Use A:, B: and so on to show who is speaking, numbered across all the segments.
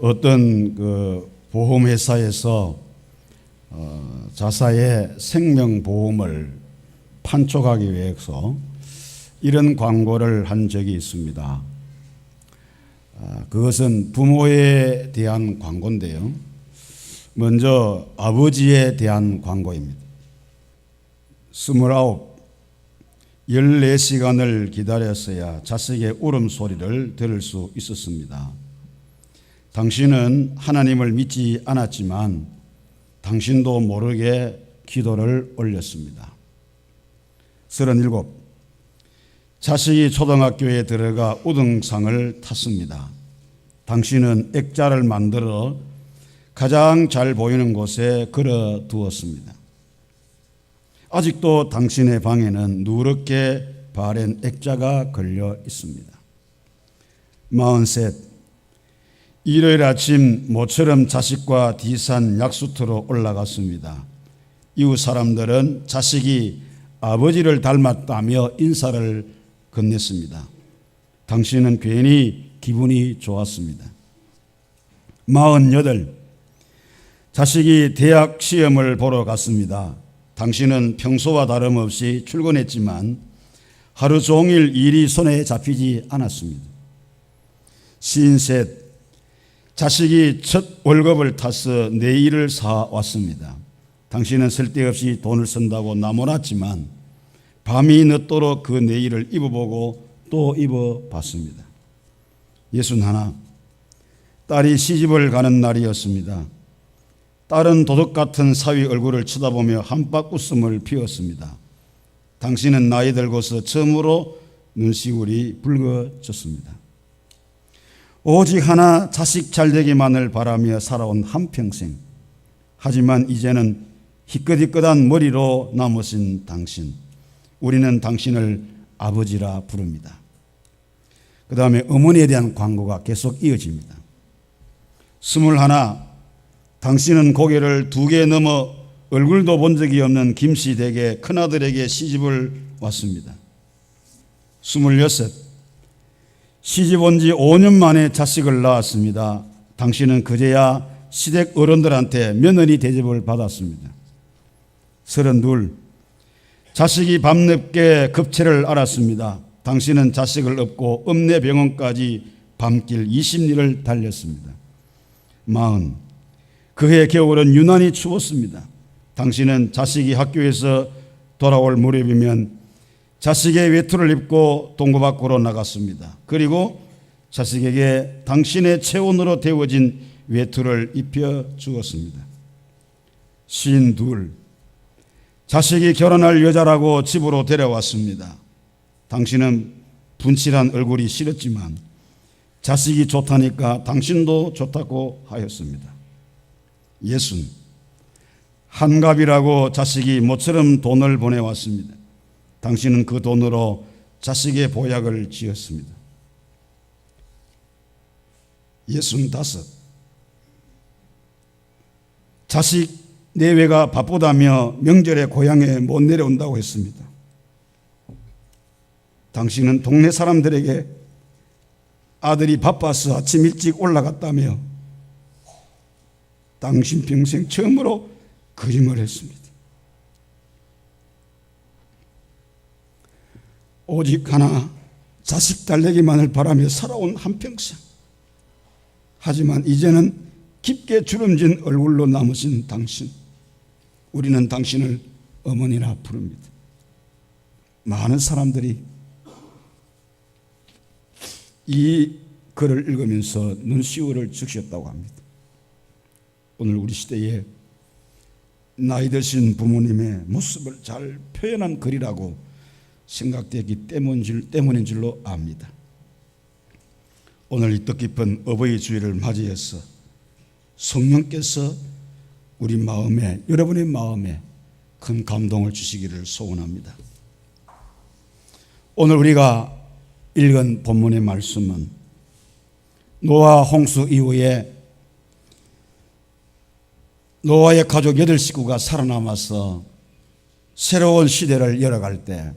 A: 어떤 그 보험회사에서 자사의 생명보험을 판촉하기 위해서 이런 광고를 한 적이 있습니다. 그것은 부모에 대한 광고인데요. 먼저 아버지에 대한 광고입니다. 14시간을 기다렸어야 자식의 울음소리를 들을 수 있었습니다. 당신은 하나님을 믿지 않았지만 당신도 모르게 기도를 올렸습니다. 37. 자식이 초등학교에 들어가 우등상을 탔습니다. 당신은 액자를 만들어 가장 잘 보이는 곳에 걸어 두었습니다. 아직도 당신의 방에는 누렇게 바랜 액자가 걸려 있습니다. 43. 일요일 아침 모처럼 자식과 디산 약수터로 올라갔습니다. 이웃 사람들은 자식이 아버지를 닮았다며 인사를 건넸습니다. 당신은 괜히 기분이 좋았습니다. 48. 자식이 대학 시험을 보러 갔습니다. 당신은 평소와 다름없이 출근했지만 하루 종일 일이 손에 잡히지 않았습니다. 53. 자식이 첫 월급을 타서 네일을 사왔습니다. 당신은 쓸데없이 돈을 쓴다고 나무랐지만 밤이 늦도록 그 네일을 입어보고 또 입어봤습니다. 61. 딸이 시집을 가는 날이었습니다. 딸은 도둑 같은 사위 얼굴을 쳐다보며 한박 웃음을 피웠습니다. 당신은 나이 들고서 처음으로 눈시울이 붉어졌습니다. 오직 하나 자식 잘되기만을 바라며 살아온 한평생. 하지만 이제는 희끗희끗한 머리로 남으신 당신. 우리는 당신을 아버지라 부릅니다. 그 다음에 어머니에 대한 광고가 계속 이어집니다. 21. 당신은 고개를 2개 넘어 얼굴도 본 적이 없는 김씨 댁에 큰아들에게 시집을 왔습니다. 26. 시집 온 지 5년 만에 자식을 낳았습니다. 당신은 그제야 시댁 어른들한테 며느리 대접을 받았습니다. 32. 자식이 밤늦게 급체를 앓았습니다. 당신은 자식을 업고 읍내병원까지 밤길 20리를 달렸습니다. 40. 그해 겨울은 유난히 추웠습니다. 당신은 자식이 학교에서 돌아올 무렵이면 자식의 외투를 입고 동구 밖으로 나갔습니다. 그리고 자식에게 당신의 체온으로 데워진 외투를 입혀 주었습니다. 52. 자식이 결혼할 여자라고 집으로 데려왔습니다. 당신은 분칠한 얼굴이 싫었지만 자식이 좋다니까 당신도 좋다고 하였습니다. 60. 한갑이라고 자식이 모처럼 돈을 보내왔습니다. 당신은 그 돈으로 자식의 보약을 지었습니다. 65. 자식 내외가 바쁘다며 명절에 고향에 못 내려온다고 했습니다. 당신은 동네 사람들에게 아들이 바빠서 아침 일찍 올라갔다며 당신 평생 처음으로 거짓말을 했습니다. 오직 하나 자식 달래기만을 바라며 살아온 한평생. 하지만 이제는 깊게 주름진 얼굴로 남으신 당신. 우리는 당신을 어머니라 부릅니다. 많은 사람들이 이 글을 읽으면서 눈시울을 적셨다고 합니다. 오늘 우리 시대에 나이 드신 부모님의 모습을 잘 표현한 글이라고 생각되기 때문인 줄로 압니다. 오늘 이 뜻깊은 어버이 주일을 맞이해서 성령께서 우리 마음에, 여러분의 마음에 큰 감동을 주시기를 소원합니다. 오늘 우리가 읽은 본문의 말씀은 노아 홍수 이후에 노아의 가족 8식구가 살아남아서 새로운 시대를 열어갈 때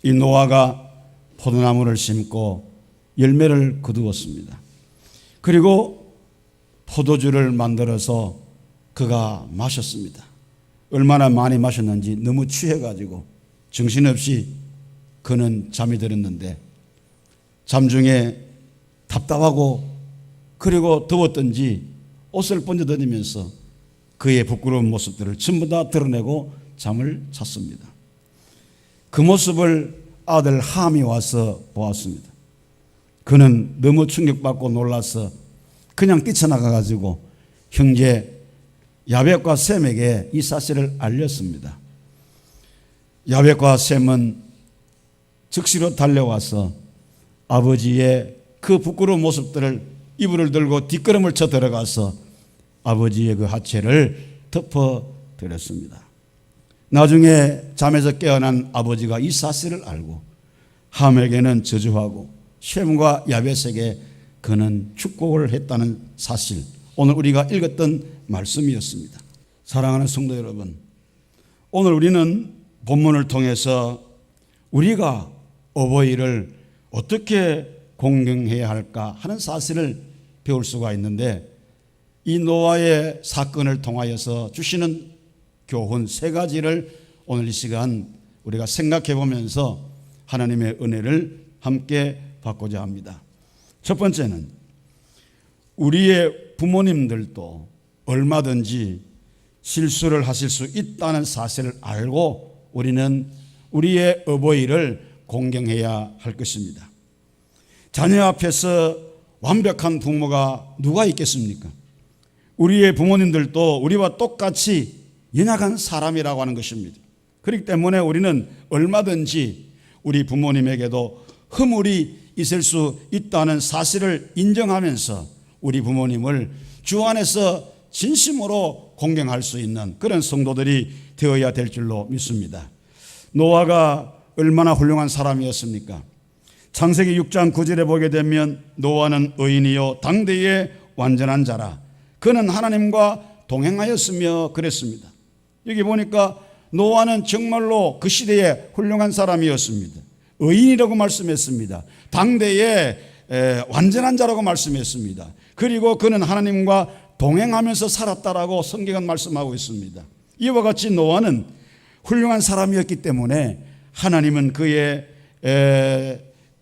A: 이 노아가 포도나무를 심고 열매를 거두었습니다. 그리고 포도주를 만들어서 그가 마셨습니다. 얼마나 많이 마셨는지 너무 취해가지고 정신없이 그는 잠이 들었는데 잠중에 답답하고 그리고 더웠던지 옷을 번져다니면서 그의 부끄러운 모습들을 전부 다 드러내고 잠을 잤습니다. 그 모습을 아들 함이 와서 보았습니다. 그는 너무 충격받고 놀라서 그냥 뛰쳐나가가지고 형제 야벳과 셈에게 이 사실을 알렸습니다. 야벳과 셈은 즉시로 달려와서 아버지의 그 부끄러운 모습들을 이불을 들고 뒷걸음을 쳐 들어가서 아버지의 그 하체를 덮어드렸습니다. 나중에 잠에서 깨어난 아버지가 이 사실을 알고 함에게는 저주하고 셈과 야벳에게 그는 축복을 했다는 사실, 오늘 우리가 읽었던 말씀이었습니다. 사랑하는 성도 여러분, 오늘 우리는 본문을 통해서 우리가 어버이를 어떻게 공경해야 할까 하는 사실을 배울 수가 있는데, 이 노아의 사건을 통하여서 주시는 교훈 세 가지를 오늘 이 시간 우리가 생각해 보면서 하나님의 은혜를 함께 받고자 합니다. 첫 번째는 우리의 부모님들도 얼마든지 실수를 하실 수 있다는 사실을 알고 우리는 우리의 어버이를 공경해야 할 것입니다. 자녀 앞에서 완벽한 부모가 누가 있겠습니까? 우리의 부모님들도 우리와 똑같이 연약한 사람이라고 하는 것입니다. 그렇기 때문에 우리는 얼마든지 우리 부모님에게도 허물이 있을 수 있다는 사실을 인정하면서 우리 부모님을 주 안에서 진심으로 공경할 수 있는 그런 성도들이 되어야 될 줄로 믿습니다. 노아가 얼마나 훌륭한 사람이었습니까? 창세기 6장 9절에 보게 되면 노아는 의인이요 당대의 완전한 자라 그는 하나님과 동행하였으며 그랬습니다. 여기 보니까 노아는 정말로 그 시대에 훌륭한 사람이었습니다. 의인이라고 말씀했습니다. 당대의 완전한 자라고 말씀했습니다. 그리고 그는 하나님과 동행하면서 살았다라고 성경은 말씀하고 있습니다. 이와 같이 노아는 훌륭한 사람이었기 때문에 하나님은 그의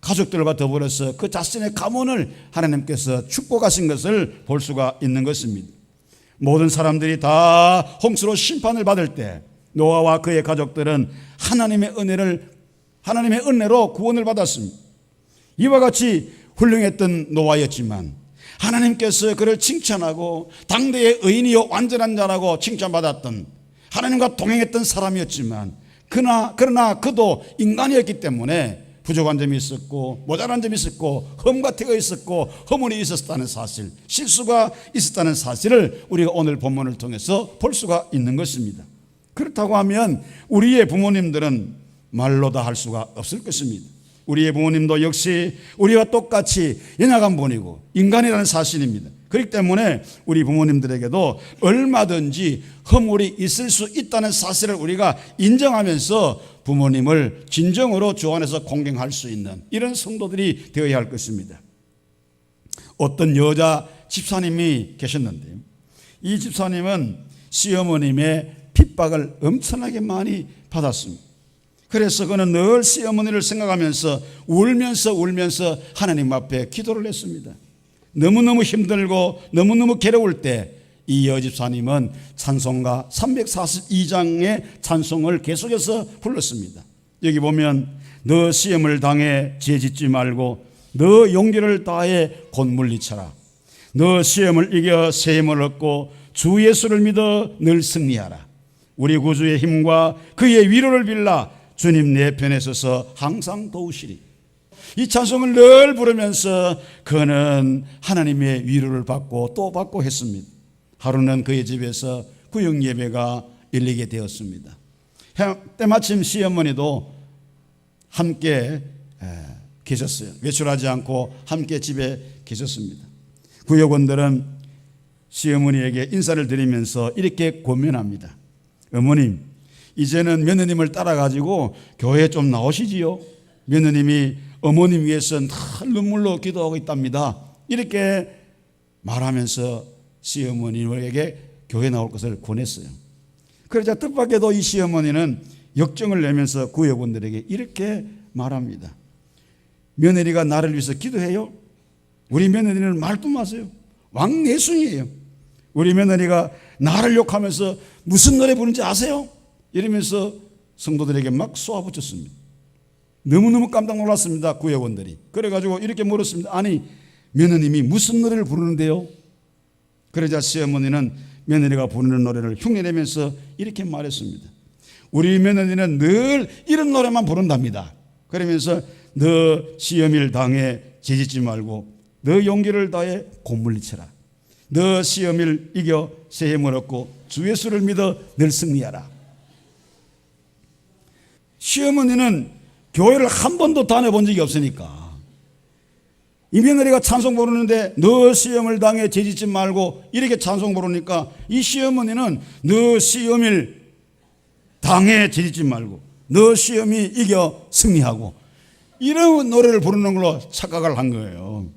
A: 가족들과 더불어서 그 자신의 가문을 하나님께서 축복하신 것을 볼 수가 있는 것입니다. 모든 사람들이 다 홍수로 심판을 받을 때 노아와 그의 가족들은 하나님의 은혜로 구원을 받았습니다. 이와 같이 훌륭했던 노아였지만 하나님께서 그를 칭찬하고 당대의 의인이요 완전한 자라고 칭찬받았던 하나님과 동행했던 사람이었지만 그러나 그도 인간이었기 때문에 부족한 점이 있었고 모자란 점이 있었고 흠과 티가 있었고 허물이 있었다는 사실, 실수가 있었다는 사실을 우리가 오늘 본문을 통해서 볼 수가 있는 것입니다. 그렇다고 하면 우리의 부모님들은 말로 다 할 수가 없을 것입니다. 우리의 부모님도 역시 우리와 똑같이 연약한 분이고 인간이라는 사실입니다. 그렇기 때문에 우리 부모님들에게도 얼마든지 허물이 있을 수 있다는 사실을 우리가 인정하면서 부모님을 진정으로 주 안에서 공경할 수 있는 이런 성도들이 되어야 할 것입니다. 어떤 여자 집사님이 계셨는데요. 이 집사님은 시어머님의 핍박을 엄청나게 많이 받았습니다. 그래서 그는 늘 시어머니를 생각하면서 울면서 하나님 앞에 기도를 했습니다. 너무너무 힘들고 너무너무 괴로울 때 이 여집사님은 찬송가 342장의 찬송을 계속해서 불렀습니다. 여기 보면 너 시험을 당해 죄짓지 말고 너 용기를 다해 곧 물리쳐라. 너 시험을 이겨 새 힘을 얻고 주 예수를 믿어 늘 승리하라. 우리 구주의 힘과 그의 위로를 빌라 주님 내 편에 서서 항상 도우시리. 이 찬송을 늘 부르면서 그는 하나님의 위로를 받고 또 받고 했습니다. 하루는 그의 집에서 구역 예배가 열리게 되었습니다. 때마침 시어머니도 함께 계셨어요. 외출하지 않고 함께 집에 계셨습니다. 구역원들은 시어머니에게 인사를 드리면서 이렇게 권면합니다. 어머님, 이제는 며느님을 따라가지고 교회에 좀 나오시지요. 며느님이 어머님 위해서 늘 눈물로 기도하고 있답니다. 이렇게 말하면서 시어머니에게 교회 나올 것을 권했어요. 그러자 뜻밖에도 이 시어머니는 역정을 내면서 그 여군들에게 이렇게 말합니다. 며느리가 나를 위해서 기도해요? 우리 며느리는 말도 마세요. 왕내순이에요. 우리 며느리가 나를 욕하면서 무슨 노래 부르는지 아세요? 이러면서 성도들에게 막 쏘아붙였습니다. 너무너무 깜짝 놀랐습니다. 구역원들이. 그래가지고 이렇게 물었습니다. 아니, 며느님이 무슨 노래를 부르는데요? 그러자 시어머니는 며느리가 부르는 노래를 흉내내면서 이렇게 말했습니다. 우리 며느리는 늘 이런 노래만 부른답니다. 그러면서 너 시험일 당해 죄짓지 말고 너 용기를 다해 곤물리쳐라. 너 시험일 이겨 새 힘을 얻고 주 예수를 믿어 늘 승리하라. 시어머니는 교회를 한 번도 다녀본 적이 없으니까 이 며느리가 찬송 부르는데 너 시험을 당해 죄짓지 말고 이렇게 찬송 부르니까 이 시어머니는 너 시험일 당해 죄짓지 말고 너 시험이 이겨 승리하고 이런 노래를 부르는 걸로 착각을 한 거예요.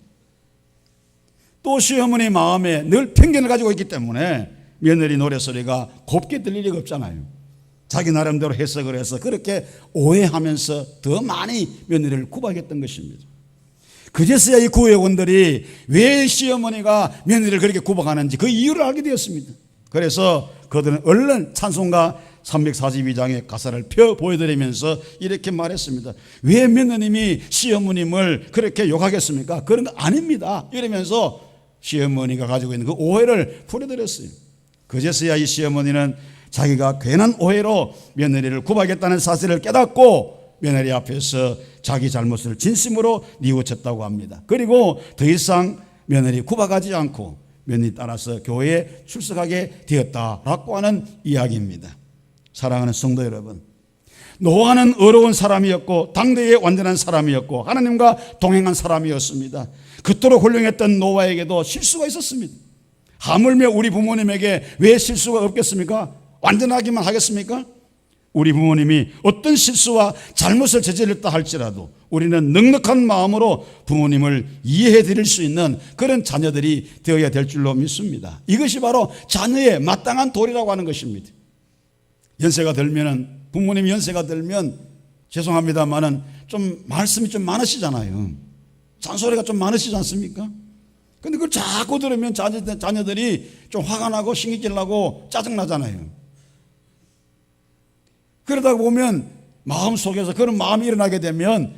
A: 또 시어머니 마음에 늘 편견을 가지고 있기 때문에 며느리 노래소리가 곱게 들릴 리가 없잖아요. 자기 나름대로 해석을 해서 그렇게 오해하면서 더 많이 며느리를 구박했던 것입니다. 그제서야 이 구역원들이 왜 시어머니가 며느리를 그렇게 구박하는지 그 이유를 알게 되었습니다. 그래서 그들은 얼른 찬송가 342장의 가사를 펴 보여드리면서 이렇게 말했습니다. 왜 며느님이 시어머님을 그렇게 욕하겠습니까? 그런 거 아닙니다. 이러면서 시어머니가 가지고 있는 그 오해를 풀어드렸어요. 그제서야 이 시어머니는 자기가 괜한 오해로 며느리를 구박했다는 사실을 깨닫고 며느리 앞에서 자기 잘못을 진심으로 뉘우쳤다고 합니다. 그리고 더 이상 며느리 구박하지 않고 며느리 따라서 교회에 출석하게 되었다라고 하는 이야기입니다. 사랑하는 성도 여러분, 노아는 어려운 사람이었고 당대에 완전한 사람이었고 하나님과 동행한 사람이었습니다. 그토록 훌륭했던 노아에게도 실수가 있었습니다. 하물며 우리 부모님에게 왜 실수가 없겠습니까? 완전하기만 하겠습니까? 우리 부모님이 어떤 실수와 잘못을 저질렀다 할지라도 우리는 넉넉한 마음으로 부모님을 이해해 드릴 수 있는 그런 자녀들이 되어야 될 줄로 믿습니다. 이것이 바로 자녀의 마땅한 도리라고 하는 것입니다. 연세가 들면은 부모님 연세가 들면 죄송합니다만은 좀 말씀이 좀 많으시잖아요. 잔소리가 좀 많으시지 않습니까? 근데 그걸 자꾸 들으면 자녀들이 좀 화가 나고 신경질 나고 짜증나잖아요. 그러다 보면 마음속에서 그런 마음이 일어나게 되면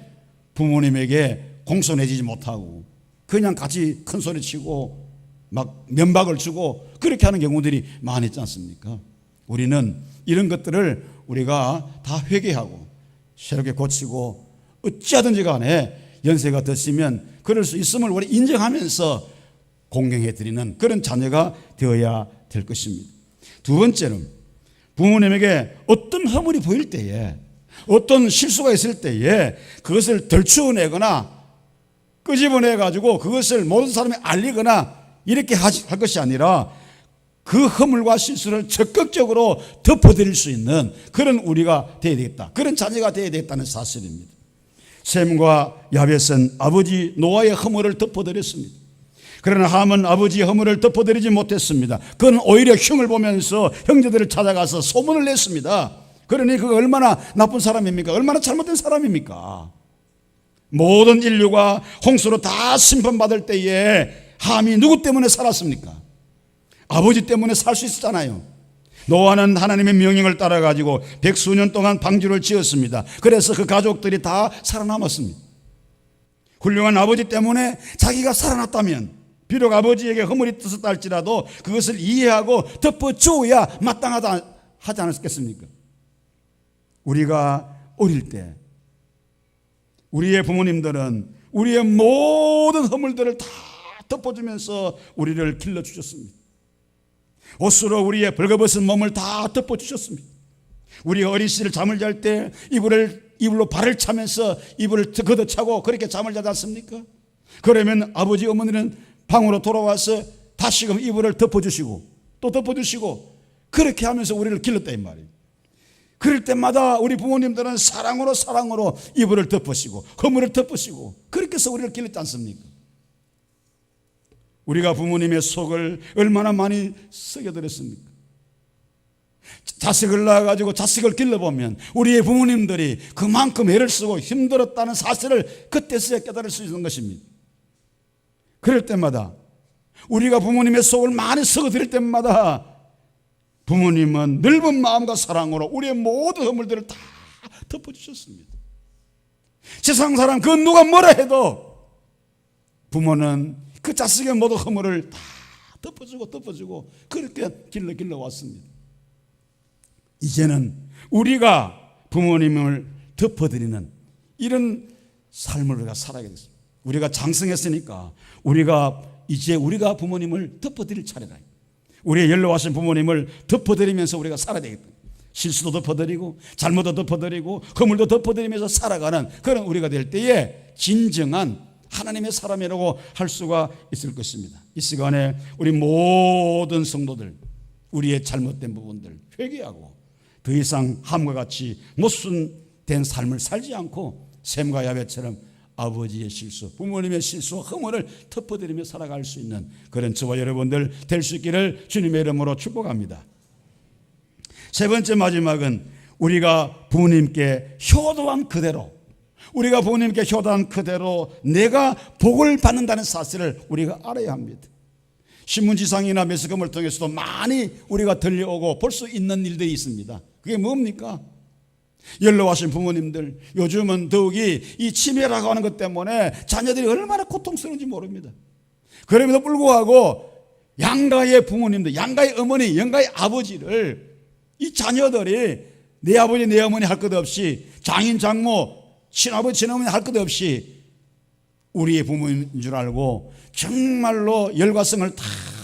A: 부모님에게 공손해지지 못하고 그냥 같이 큰 소리 치고 막 면박을 주고 그렇게 하는 경우들이 많았지 않습니까? 우리는 이런 것들을 우리가 다 회개하고 새롭게 고치고 어찌하든지 간에 연세가 드시면 그럴 수 있음을 우리 인정하면서 공경해 드리는 그런 자녀가 되어야 될 것입니다. 두 번째는 부모님에게 어떤 허물이 보일 때에 어떤 실수가 있을 때에 그것을 덜추어내거나 끄집어내가지고 그것을 모든 사람에 알리거나 이렇게 할 것이 아니라 그 허물과 실수를 적극적으로 덮어드릴 수 있는 그런 우리가 되어야 되겠다. 그런 자녀가 되어야 되겠다는 사실입니다. 셈과 야벳은 아버지 노아의 허물을 덮어드렸습니다. 그러나 함은 아버지의 허물을 덮어드리지 못했습니다. 그는 오히려 흉을 보면서 형제들을 찾아가서 소문을 냈습니다. 그러니 그가 얼마나 나쁜 사람입니까? 얼마나 잘못된 사람입니까? 모든 인류가 홍수로 다 심판받을 때에 함이 누구 때문에 살았습니까? 아버지 때문에 살 수 있었잖아요. 노아는 하나님의 명령을 따라가지고 백수년 동안 방주를 지었습니다. 그래서 그 가족들이 다 살아남았습니다. 훌륭한 아버지 때문에 자기가 살아났다면 비록 아버지에게 허물이 있었다 할지라도 그것을 이해하고 덮어주어야 마땅하다 하지 않았겠습니까? 우리가 어릴 때 우리의 부모님들은 우리의 모든 허물들을 다 덮어주면서 우리를 길러주셨습니다. 옷으로 우리의 벌거벗은 몸을 다 덮어주셨습니다. 우리 어린 시절 잠을 잘 때 이불로 발을 차면서 이불을 걷어차고 그렇게 잠을 자지 않습니까? 그러면 아버지 어머니는 방으로 돌아와서 다시금 이불을 덮어주시고 또 덮어주시고 그렇게 하면서 우리를 길렀다 이 말이에요. 그럴 때마다 우리 부모님들은 사랑으로 이불을 덮으시고 허물을 덮으시고 그렇게 해서 우리를 길렀지 않습니까? 우리가 부모님의 속을 얼마나 많이 썩여드렸습니까? 자식을 낳아가지고 자식을 길러보면 우리의 부모님들이 그만큼 애를 쓰고 힘들었다는 사실을 그때서야 깨달을 수 있는 것입니다. 그럴 때마다 우리가 부모님의 속을 많이 썩어드릴 때마다 부모님은 넓은 마음과 사랑으로 우리의 모든 허물들을 다 덮어주셨습니다. 세상 사람 그 누가 뭐라 해도 부모는 그 자식의 모든 허물을 다 덮어주고 그렇게 길러왔습니다. 이제는 우리가 부모님을 덮어드리는 이런 삶을 우리가 살아야 됐습니다. 우리가 장성했으니까 이제 우리가 부모님을 덮어드릴 차례다. 우리의 연로하신 부모님을 덮어드리면서 우리가 살아야 되겠다. 실수도 덮어드리고 잘못도 덮어드리고 허물도 덮어드리면서 살아가는 그런 우리가 될 때에 진정한 하나님의 사람이라고 할 수가 있을 것입니다. 이 시간에 우리 모든 성도들 우리의 잘못된 부분들 회개하고 더 이상 함과 같이 모순된 삶을 살지 않고 셈과 야벳처럼 아버지의 실수, 부모님의 실수와 허물을 덮어드리며 살아갈 수 있는 그런 저와 여러분들 될 수 있기를 주님의 이름으로 축복합니다. 세 번째 마지막은 우리가 부모님께 효도한 그대로 내가 복을 받는다는 사실을 우리가 알아야 합니다. 신문지상이나 매스컴을 통해서도 많이 우리가 들려오고 볼 수 있는 일들이 있습니다. 그게 뭡니까? 연로하신 부모님들, 요즘은 더욱이 이 치매라고 하는 것 때문에 자녀들이 얼마나 고통스러운지 모릅니다. 그럼에도 불구하고 양가의 부모님들, 양가의 어머니, 양가의 아버지를 이 자녀들이 내 아버지 내 어머니 할 것 없이 장인 장모 친아버지 친어머니 할 것 없이 우리의 부모인 줄 알고 정말로 열과성을 다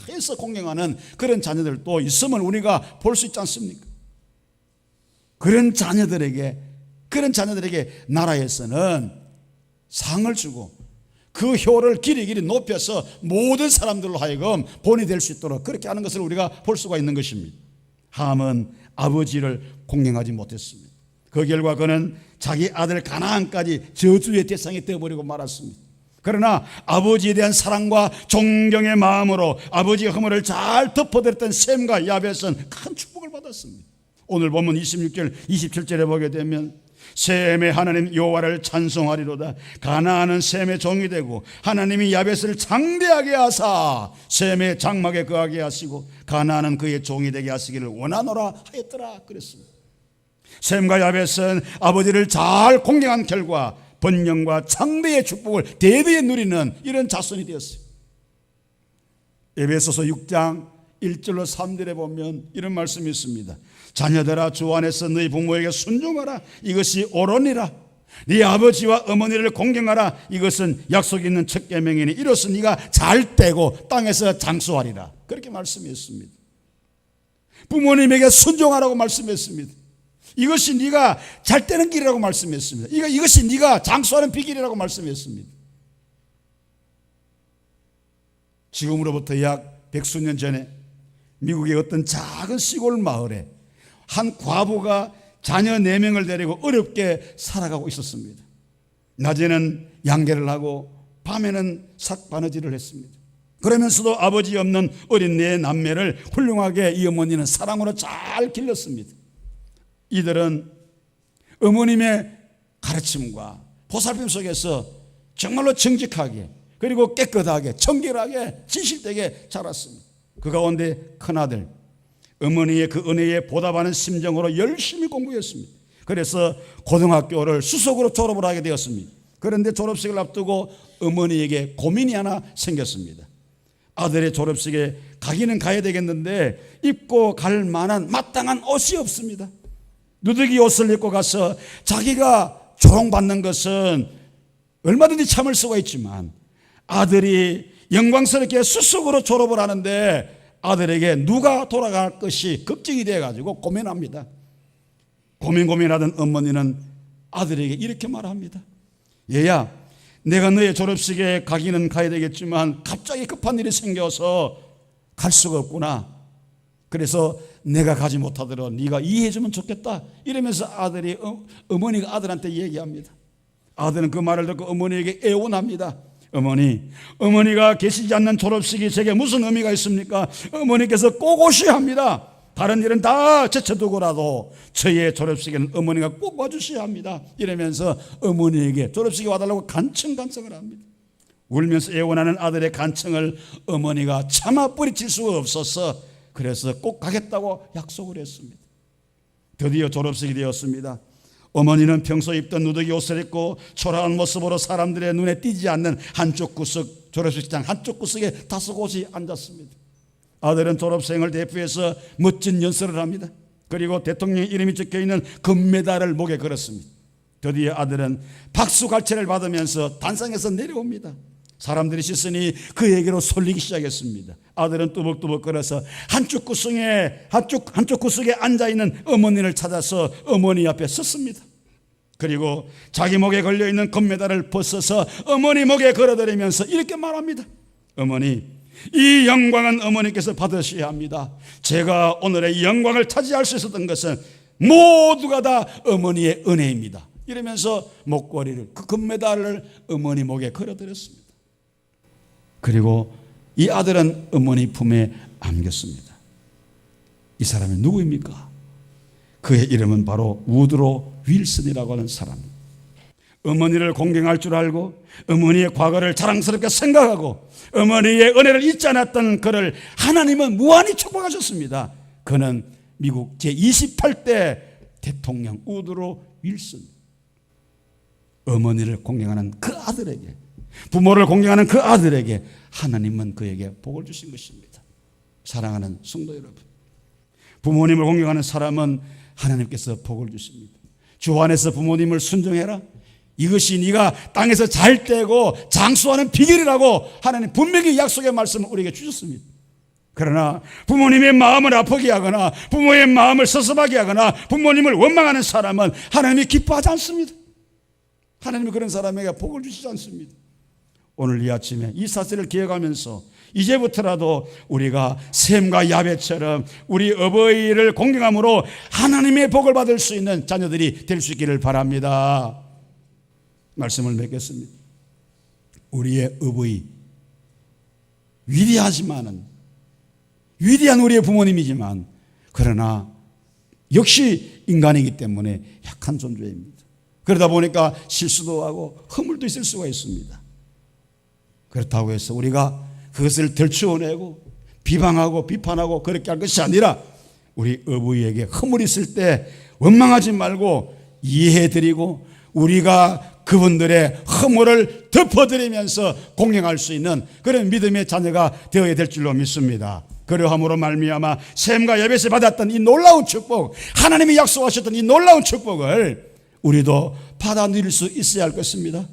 A: 해서 공경하는 그런 자녀들도 있음을 우리가 볼 수 있지 않습니까? 그런 자녀들에게 나라에서는 상을 주고 그 효를 길이 높여서 모든 사람들로 하여금 본이 될 수 있도록 그렇게 하는 것을 우리가 볼 수가 있는 것입니다. 함은 아버지를 공경하지 못했습니다. 그 결과 그는 자기 아들 가나안까지 저주의 대상이 되어버리고 말았습니다. 그러나 아버지에 대한 사랑과 존경의 마음으로 아버지의 허물을 잘 덮어드렸던 셈과 야벳은 큰 축복을 받았습니다. 오늘 보면 26절 27절에 보게 되면 셈의 하나님 여호와를 찬송하리로다. 가나안은 셈의 종이 되고 하나님이 야벳을 장대하게 하사 셈의 장막에 거하게 하시고 가나안은 그의 종이 되게 하시기를 원하노라 하였더라 그랬습니다. 셈과 야벳은 아버지를 잘 공경한 결과 번영과 장대의 축복을 대대에 누리는 이런 자손이 되었어요. 에베소서 6장 1절로 3절에 보면 이런 말씀이 있습니다. 자녀들아 주 안에서 너희 부모에게 순종하라. 이것이 옳으니라. 네 아버지와 어머니를 공경하라. 이것은 약속 있는 첫 계명이니 이로써 네가 잘 되고 땅에서 장수하리라. 그렇게 말씀했습니다. 부모님에게 순종하라고 말씀했습니다. 이것이 네가 잘 되는 길이라고 말씀했습니다. 이것이 네가 장수하는 비결이라고 말씀했습니다. 지금으로부터 약 100수년 전에 미국의 어떤 작은 시골 마을에 한 과부가 자녀 4명을 데리고 어렵게 살아가고 있었습니다. 낮에는 양계를 하고 밤에는 삭바느질을 했습니다. 그러면서도 아버지 없는 어린 4남매를 훌륭하게 이 어머니는 사랑으로 잘 길렀습니다. 이들은 어머님의 가르침과 보살핌 속에서 정말로 정직하게 그리고 깨끗하게 청결하게 진실되게 자랐습니다. 그 가운데 큰아들 어머니의 그 은혜에 보답하는 심정으로 열심히 공부했습니다. 그래서 고등학교를 수석으로 졸업을 하게 되었습니다. 그런데 졸업식을 앞두고 어머니에게 고민이 하나 생겼습니다. 아들의 졸업식에 가기는 가야 되겠는데 입고 갈 만한 마땅한 옷이 없습니다. 누더기 옷을 입고 가서 자기가 조롱받는 것은 얼마든지 참을 수가 있지만 아들이 영광스럽게 수석으로 졸업을 하는데 아들에게 누가 돌아갈 것이 걱정이 돼가지고 고민합니다. 고민하던 어머니는 아들에게 이렇게 말합니다. 얘야, 내가 너의 졸업식에 가기는 가야 되겠지만 갑자기 급한 일이 생겨서 갈 수가 없구나. 그래서 내가 가지 못하도록 네가 이해해 주면 좋겠다. 이러면서 어머니가 아들한테 얘기합니다. 아들은 그 말을 듣고 어머니에게 애원합니다. 어머니가 계시지 않는 졸업식이 제게 무슨 의미가 있습니까? 어머니께서 꼭 오셔야 합니다. 다른 일은 다 제쳐두고라도 저의 졸업식에는 어머니가 꼭 와주셔야 합니다. 이러면서 어머니에게 졸업식에 와달라고 간청을 합니다. 울면서 애원하는 아들의 간청을 어머니가 차마 뿌리칠 수가 없어서 그래서 꼭 가겠다고 약속을 했습니다. 드디어 졸업식이 되었습니다. 어머니는 평소 입던 누더기 옷을 입고 초라한 모습으로 사람들의 눈에 띄지 않는 한쪽 구석, 졸업식장 한쪽 구석에 다소곳이 앉았습니다. 아들은 졸업생을 대표해서 멋진 연설을 합니다. 그리고 대통령 이름이 적혀있는 금메달을 목에 걸었습니다. 드디어 아들은 박수갈채를 받으면서 단상에서 내려옵니다. 사람들이 시선이 그에게로 쏠리기 시작했습니다. 아들은 뚜벅뚜벅 걸어서 한쪽 구석에 앉아있는 어머니를 찾아서 어머니 앞에 섰습니다. 그리고 자기 목에 걸려있는 금메달을 벗어서 어머니 목에 걸어드리면서 이렇게 말합니다. 어머니, 이 영광은 어머니께서 받으셔야 합니다. 제가 오늘의 영광을 차지할 수 있었던 것은 모두가 다 어머니의 은혜입니다. 이러면서 목걸이를, 그 금메달을 어머니 목에 걸어드렸습니다. 그리고 이 아들은 어머니 품에 안겼습니다. 이 사람이 누구입니까? 그의 이름은 바로 우드로 윌슨이라고 하는 사람입니다. 어머니를 공경할 줄 알고 어머니의 과거를 자랑스럽게 생각하고 어머니의 은혜를 잊지 않았던 그를 하나님은 무한히 축복하셨습니다. 그는 미국 제28대 대통령 우드로 윌슨. 어머니를 공경하는 그 아들에게, 부모를 공경하는 그 아들에게 하나님은 그에게 복을 주신 것입니다. 사랑하는 성도 여러분, 부모님을 공경하는 사람은 하나님께서 복을 주십니다. 주 안에서 부모님을 순종해라. 이것이 네가 땅에서 잘 되고 장수하는 비결이라고 하나님 분명히 약속의 말씀을 우리에게 주셨습니다. 그러나 부모님의 마음을 아프게 하거나 부모의 마음을 섭섭하게 하거나 부모님을 원망하는 사람은 하나님이 기뻐하지 않습니다. 하나님이 그런 사람에게 복을 주시지 않습니다. 오늘 이 아침에 이 사실을 기억하면서 이제부터라도 우리가 셈과 야벳처럼 우리 어버이를 공경함으로 하나님의 복을 받을 수 있는 자녀들이 될 수 있기를 바랍니다. 말씀을 맺겠습니다. 우리의 어버이, 위대한 우리의 부모님이지만 그러나 역시 인간이기 때문에 약한 존재입니다. 그러다 보니까 실수도 하고 허물도 있을 수가 있습니다. 그렇다고 해서 우리가 그것을 덜추어내고 비방하고 비판하고 그렇게 할 것이 아니라 우리 어부에게 허물이 있을 때 원망하지 말고 이해해드리고 우리가 그분들의 허물을 덮어드리면서 공경할 수 있는 그런 믿음의 자녀가 되어야 될 줄로 믿습니다. 그러함으로 말미암아 셈과 야벳이 받았던 이 놀라운 축복, 하나님이 약속하셨던 이 놀라운 축복을 우리도 받아 누릴 수 있어야 할 것입니다.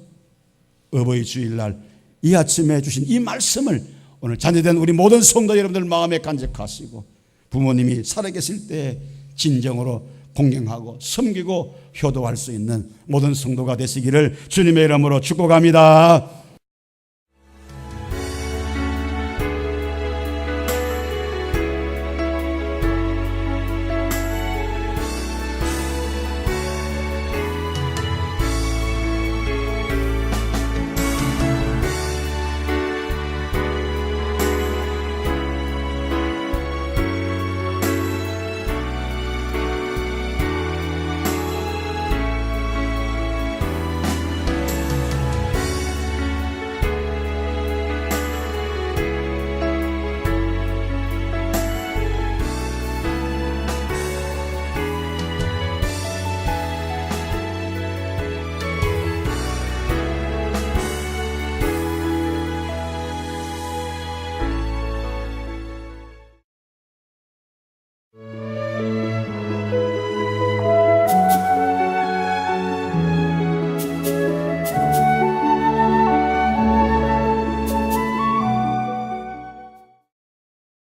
A: 어버이 주일날 이 아침에 주신 이 말씀을 오늘 자녀된 우리 모든 성도 여러분들 마음에 간직하시고 부모님이 살아계실 때 진정으로 공경하고 섬기고 효도할 수 있는 모든 성도가 되시기를 주님의 이름으로 축복합니다.